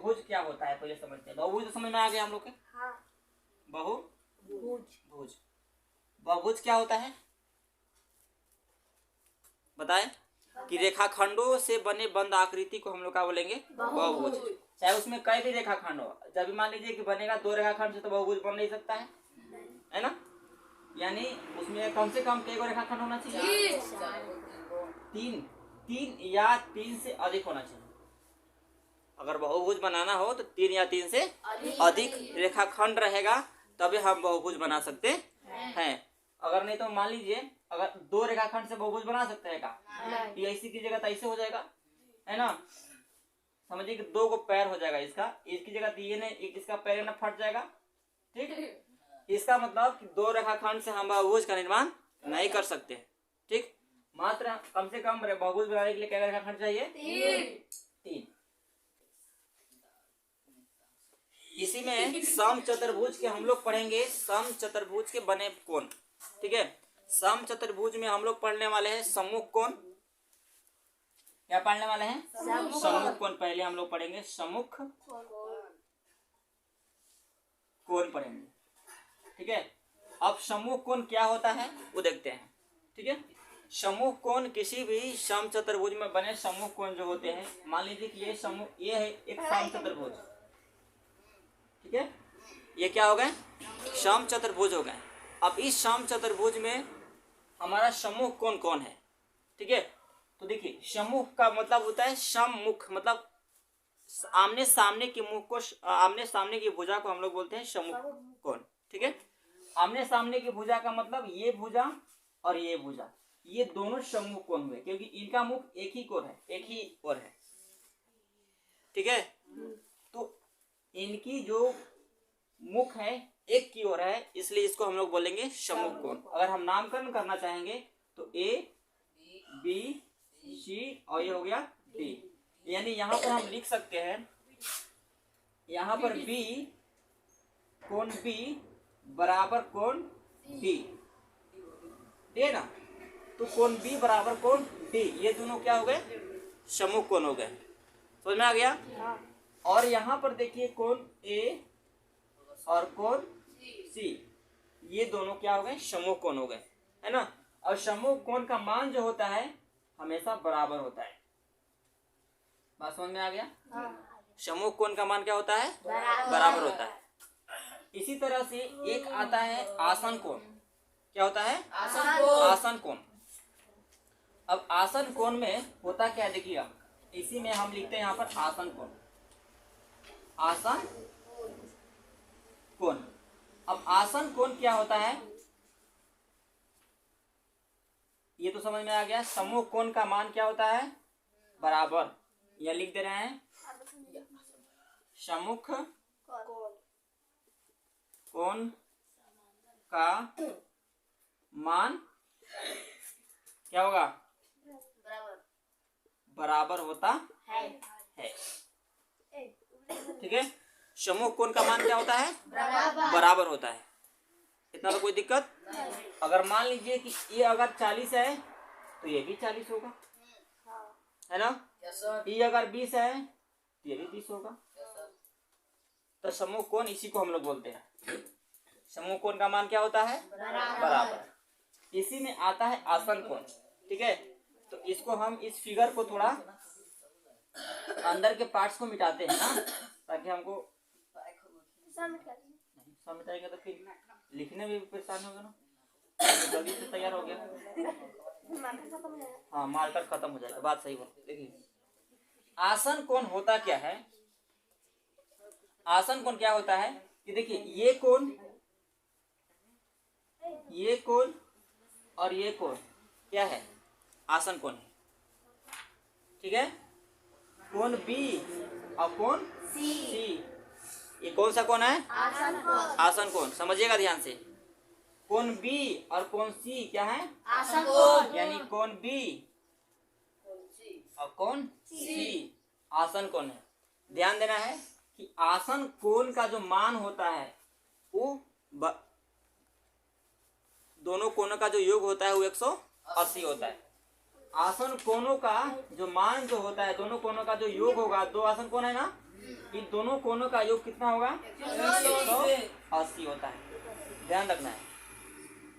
बहुभुज क्या होता है पहले समझते हैं। बहुभुज तो समझ में आ गया हम लोग के। हाँ। बहुभुज बहुभुज क्या होता है बताएं। कि रेखाखंडों से बने बंद आकृति को हम लोग क्या बोलेंगे, बहुभुज। चाहे उसमें कई भी रेखाखंड हो, जब मान लीजिए कि बनेगा 2 रेखाखंड से तो बहुभुज बन नहीं सकता है ना। यानी उसमें कम से कम कई रेखाखंड होना चाहिए, 3 या 3 से अधिक होना चाहिए। अगर बहुभुज बनाना हो तो 3 या 3 से अधिक रेखाखंड रहेगा तभी हम बहुभुज बना सकते हैं। अगर नहीं तो मान लीजिए अगर 2 रेखाखंड से बहुभुज बना सकते हैं क्या, ये ऐसी कीजिएगा तो ऐसे हो जाएगा, है ना। समझिए कि 2 को पैर हो जाएगा, इसकी जगह तो ये नहीं, इसका पैर ना फट जाएगा, ठीक। इसका मतलब कि 2 रेखाखंड से हम बहुभुज का निर्माण नहीं कर सकते, ठीक। मात्र कम से कम बहुभुज बनाने के लिए क्या रेखाखंड चाहिए, 3। इसी में समचतुर्भुज के हम लोग पढ़ेंगे, समचतुर्भुज के बने कोण, ठीक है। समचतुर्भुज में हम लोग पढ़ने वाले हैं सम्मुख कोण। क्या पढ़ने वाले हैं, सम्मुख कोण। पहले हम लोग पढ़ेंगे सम्मुख कोण पढ़ेंगे, ठीक है। अब सम्मुख कोण क्या होता है वो देखते हैं, ठीक है। सम्मुख कोण किसी भी समचतुर्भुज में बने सम्मुख कोण जो होते हैं, मान लीजिए कि ये है एक समचतुर्भुज, ठीक है। ये क्या हो गए, समचतुर्भुज हो गए। अब इस समचतुर्भुज में हमारा सम्मुख कोण कौन है, ठीक है। तो देखिए सम्मुख का मतलब होता है सम्मुख, मतलब आमने सामने के मुख को, आमने सामने की भुजा को हम लोग बोलते हैं सम्मुख कोण, ठीक है। आमने सामने की भुजा का मतलब ये भुजा और ये भुजा, ये दोनों सम्मुख कोण हुए, क्योंकि इनका मुख एक ही कोण है, एक ही ओर है, ठीक है। तो इनकी जो मुख है एक की ओर है, इसलिए इसको हम लोग बोलेंगे सम्मुख कोण। अगर हम नामकरण करना चाहेंगे तो ए बी सी और ये हो गया डी, यानी यहाँ पर हम लिख सकते हैं, यहाँ पर बी कोण बी बराबर कोण डी, है ना। तो कोण बी बराबर कोण डी, ये दोनों क्या हो गए, सम्मुख कोण हो गए। समझ में आ गया। और यहाँ पर देखिए कोण ए और कोण सी, ये दोनों क्या हो गए, सम्मुख कोण हो गए, है ना। और सम्मुख कोण का मान जो होता है हमेशा बराबर होता है। बात समझ में आ गया। सम्मुख कोण का मान क्या होता है, बराबर होता है। इसी तरह से एक आता है आसन कोण। क्या होता है, आसन कोण। अब आसन कोण में होता क्या देखिए, इसी में हम लिखते हैं यहाँ पर आसन कोण, आसन कोण। अब आसन कोण क्या होता है ये तो समझ में आ गया। सम्मुख कोण का मान क्या होता है, बराबर। यह लिख दे रहे हैं, सम्मुख कोण का मान क्या होगा, बराबर होता है, ठीक है। सम्मुख कोण का मान क्या होता है, बराबर होता है। इतना तो कोई दिक्कत। अगर मान लीजिए कि ये अगर 40 है तो ये भी 40 होगा, है ना। ये अगर 20 है तो ये भी 20 होगा। तो सम्मुख कोण इसी को हम लोग बोलते हैं। सम्मुख कोण का मान क्या होता है, बराबर। इसी में आता है आसन कोण, ठीक है। तो इसको हम इस फिगर को थोड़ा अंदर के पार्ट्स को मिटाते हैं ना, ताकि हमको मिटाएंगे तो फिर लिखने में भी परेशानी होगा ना। जल्दी से तैयार हो गया, हाँ मार्कर खत्म हो जाएगा। बात सही बोल। देखिए आसन कोण होता क्या है, आसन कोण क्या होता है कि देखिए ये कोण और ये कोण क्या है, आसन कोण है, ठीक है। कोण बी और कोण सी, ये कौन सा कोण है, आसन कोण। समझिएगा ध्यान से, कोण बी और कोण सी क्या है, आसन कोण। यानी कोण बी और कोण सी आसन कोण है। ध्यान देना है कि आसन कोण का जो मान होता है वो दोनों कोणों का जो योग होता है वो 180 होता है। आसन कोणों का जो मान जो होता है, दोनों कोणों का जो योग होगा, 2 आसन कोण है ना, इन दोनों कोनों का योग कितना होगा? 180 होता है। ध्यान रखना है,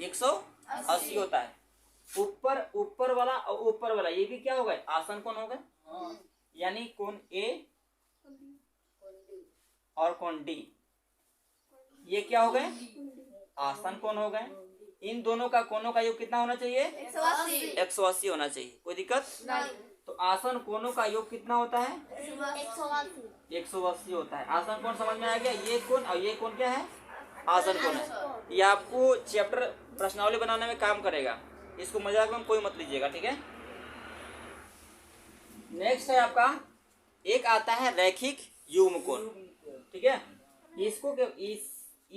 180 होता है। ऊपर वाला और ऊपर वाला ये भी क्या हो गए? आसन कोण हो गए। यानी कोण ए और कोण डी ये क्या हो गए? आसन कोण हो गए। इन दोनों का कोनों का योग कितना होना चाहिए? 180 होना चाहिए। कोई दिक्कत नहीं। तो आसन कोनों का योग कितना होता है? 180 होता है। आसन कोण समझ में आ गया? ये कोण और ये कोण क्या है? आसन कोण है। ये आपको चैप्टर प्रश्नावली बनाने में काम करेगा, इसको मजाक में कोई मत लीजिएगा, ठीक है। नेक्स्ट है आपका, एक आता है रैखिक युग्म कोण, ठीक है। ये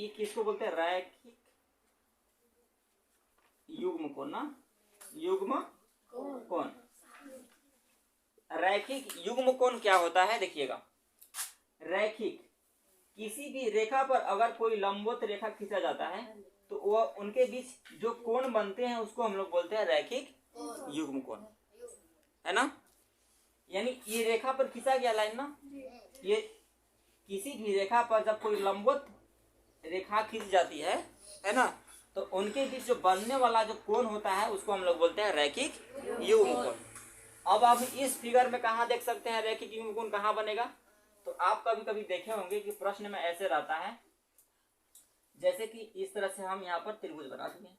किसको बोलते हैं? रैखिक युग्म कोण ना, युग्म कोण। रैखिक युग्म कोण क्या होता है? देखिएगा, रैखिक किसी भी रेखा पर अगर कोई लंबवत रेखा खींचा जाता है तो वह उनके बीच जो कोण बनते हैं उसको हम लोग बोलते हैं रैखिक युग्म कोण, है ना। यानी ये रेखा पर खींचा गया लाइन ना, ये किसी भी रेखा पर जब कोई लंबवत रेखा खींच जाती है ना, तो उनके बीच जो बनने वाला जो कोण होता है उसको हम लोग बोलते हैं रैखिक युग्म कोण। अब आप इस फिगर में कहाँ देख सकते हैं रैखिक युग्म कोण कहाँ बनेगा? तो आप कभी कभी देखे होंगे कि प्रश्न में ऐसे रहता है, जैसे कि इस तरह से हम यहाँ पर त्रिभुज बना दिए,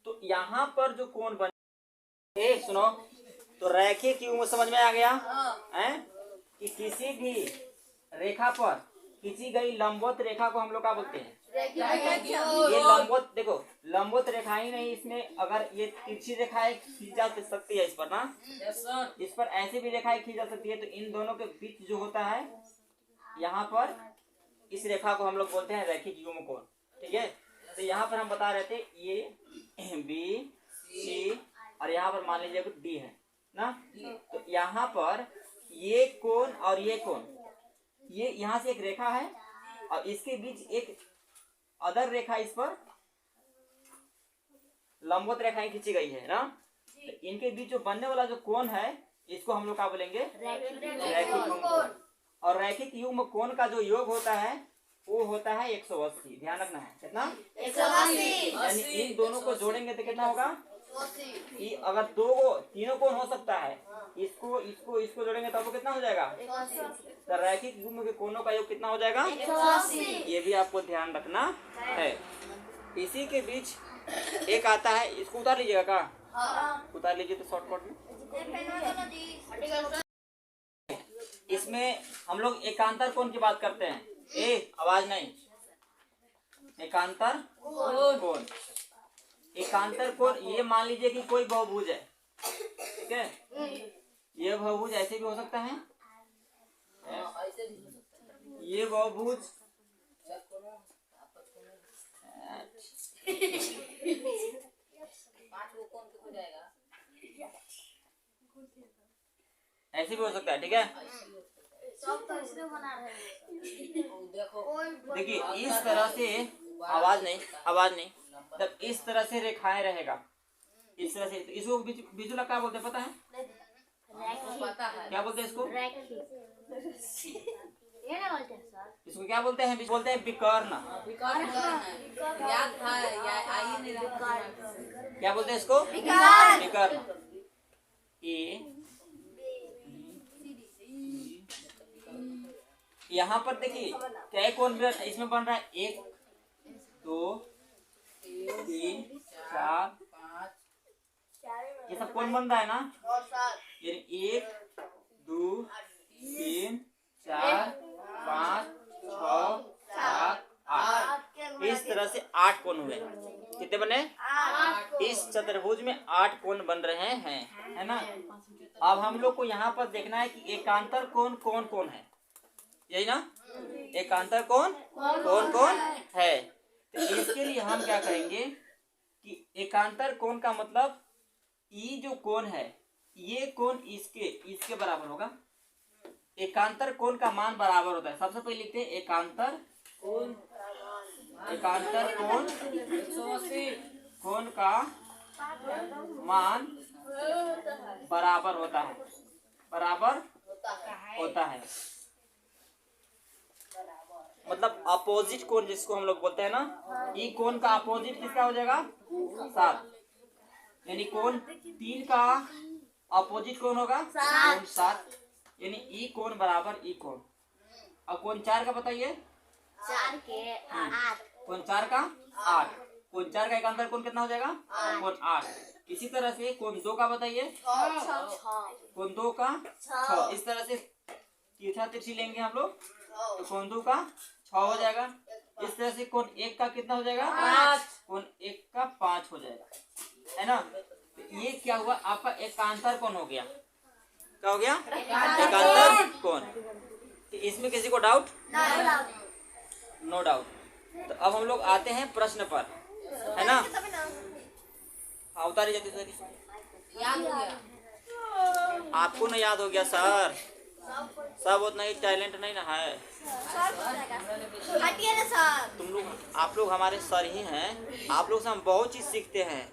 तो यहाँ पर जो कोण बने, सुनो, तो रैखिक युग्म समझ में आ गया है कि किसी भी रेखा पर खींची गई लंबवत रेखा को हम लोग क्या बोलते हैं? ये लंबवत, देखो लंबवत रेखा ही नहीं, इसमें अगर ये तिरछी रेखाएं खींच जा सकती है इस पर ना, इस पर ऐसी भी रेखाएं खींच जा सकती है। तो इन दोनों के बीच जो होता है यहाँ पर, इस रेखा को हम लोग बोलते हैं रैखिक युग्म कोण, ठीक है। तो यहाँ पर हम बता रहे थे ये बी सी और यहाँ पर मान लीजिए डी है ना, तो यहाँ पर ये कोण और ये कोण, ये यहाँ से एक रेखा है और इसके बीच एक अदर रेखा इस पर लंबवत रेखाएं खींची गई है ना, तो इनके बीच जो बनने वाला जो कोण है इसको हम लोग क्या बोलेंगे? रैखिक युग्म कोण। और रैखिक युग्म कोण का जो योग होता है वो होता है 180। ध्यान रखना है, कितना? 180। यानी इन दोनों को जोड़ेंगे तो कितना होगा? अगर तीनों कोण हो सकता है, इसको जोड़ेंगे तो आपको कितना हो जाएगा? तो रैखिक युग्म के कोणों का योग कितना हो जाएगा? 180। ये भी आपको ध्यान रखना है। इसी के बीच एक आता है, इसको उतार लीजिएगा का? उतार लीजिए तो शॉर्टकट में। इसमें हम लोग एकांतर कोण की बात करते हैं। आवाज नहीं, एकांतर कोण। एकांतर कोण, ये मान लीजिए कि कोई बहुभुज है, ठीक है। ये बहुभुज ऐसे भी हो सकता है, ये बहुभुज ऐसे भी हो सकता है, ठीक है। देखिए इस तरह से, आवाज नहीं, तब इस तरह से रेखाएं रहेगा, इस तरह से। तो इसको बिजुला क्या बोलते हैं पता है? क्या बोलते हैं इसको? इसको क्या बोलते हैं? बोलते हैं विकर्ण। क्या बोलते हैं इसको? विकर्ण। यहाँ पर देखिए क्या कोण इसमें बन रहा है? 1 2 3 4 5, ये सब कोण बन रहा है ना। यानी 1 2 3 4 5 6 7 8, इस तरह से 8 कोण हुए। कितने बने? 8। इस चतुर्भुज में 8 कोण बन रहे हैं, है ना। अब हम लोग को यहाँ पर देखना है कि एकांतर कोण कौन कौन है, यही ना। एकांतर कोण कौन कौन है, तो इसके लिए हम क्या करेंगे कि एकांतर कोण का मतलब ये जो कोण है, ये कोण इसके बराबर होगा। एकांतर कोण का मान बराबर होता है। सबसे पहले लिखते हैं एकांतर कोण कोण का मान बराबर होता है, बराबर होता है। मतलब अपोजिट कोण जिसको हम लोग बोलते हैं ना, ई कोण का अपोजिट किसका हो जाएगा? 7। यानी कोण 3 का अपोजिट कौन होगा? कोण 7। यानी ई कोण बराबर ई कोण। अब कोण 4 का बताइए। 4 के 8। कोण 4 का 8। कोण 4 का एकांतर कोण कितना हो जाएगा? कोण 8। इसी तरह से कोण 2 का बताइए। 6। कोण 2 का 6। इस तरह से तीसरा तिरछी लेंगे हम लोग तो कोण 2 का 6 हो जाएगा। इस तरह से कोण 1 का कितना हो जाएगा? 5। कोण 1 का 5 हो जाएगा, है ना। तो ये क्या हुआ? आपका एकांतर कोण हो गया। क्या हो गया? एकांतर कोण। तो इसमें किसी को डाउट? No doubt. तो अब हम लोग आते हैं प्रश्न पर, है ना। हाँ उतारी जाती सर। याद हो गया। आपको ना याद हो गया सर? सब उतना ही टैलेंट नहीं ना है। हटिए ना सर। तुम लोग, आप लोग हमारे सर ही हैं। आप लोग से हम बहुत चीज सीखते हैं।